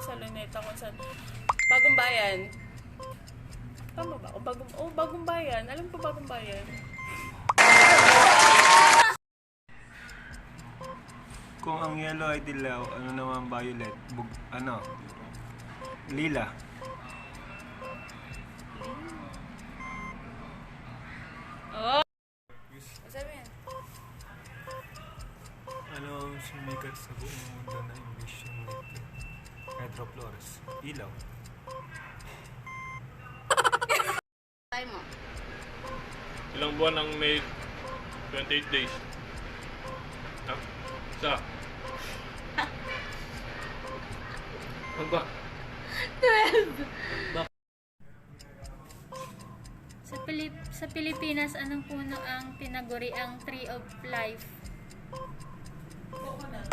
Saloneta kung saan Bagong Bayan. Tama ba? Bagong Bayan. Alam ko Bagong Bayan. Kung ang yellow ay dilaw, ano naman violet? Lila. Oh! Sabi yan. Ano ang sumikat sa buong mundo na emission nito? Hydrofluorous. Ilaw. Time mo. Ilang buwan ang May 28 days? Isa. Ano ba? 12. Sa Pilipinas, anong puno ang tinaguri ang Tree of Life? Coconut.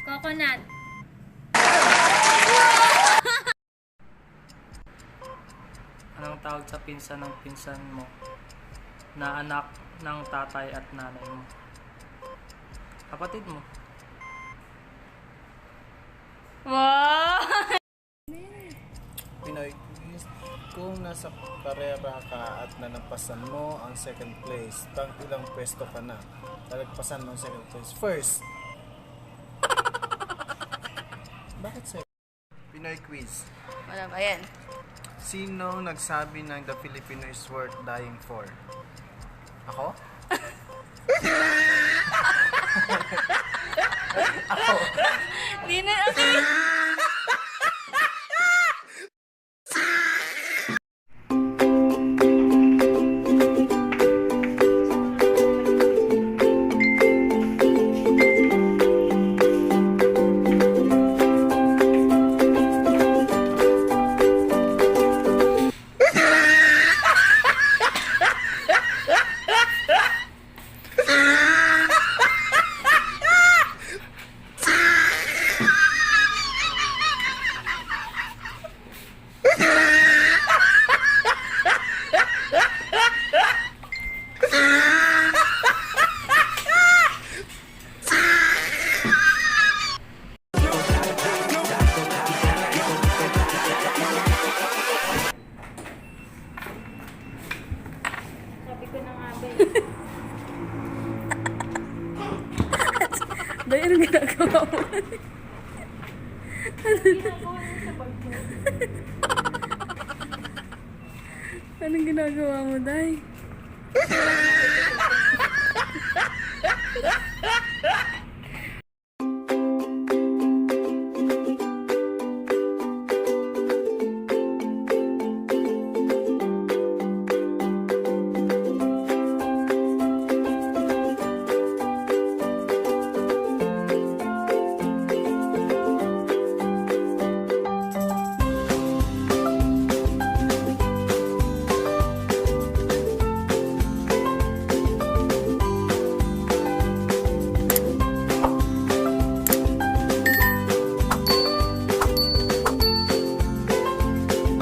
Coconut. Anong tawag sa pinsan ng pinsan mo na anak ng tatay at nanay mo? Kapatid mo. Wow! Pinoy quiz. Kung nasa karera ka at nanampasan mo ang second place, pang ilang pwesto ka na? Nalagpasan mo ang second place. First. Bakit second? Pinoy quiz. Wala ba yan? Sino nagsabi ng the Filipino is worth dying for? Ako? Di na okay. Sabi ko na nga ba eh. Dahil anong ginagawa mo? Anong ginagawa mo, Day?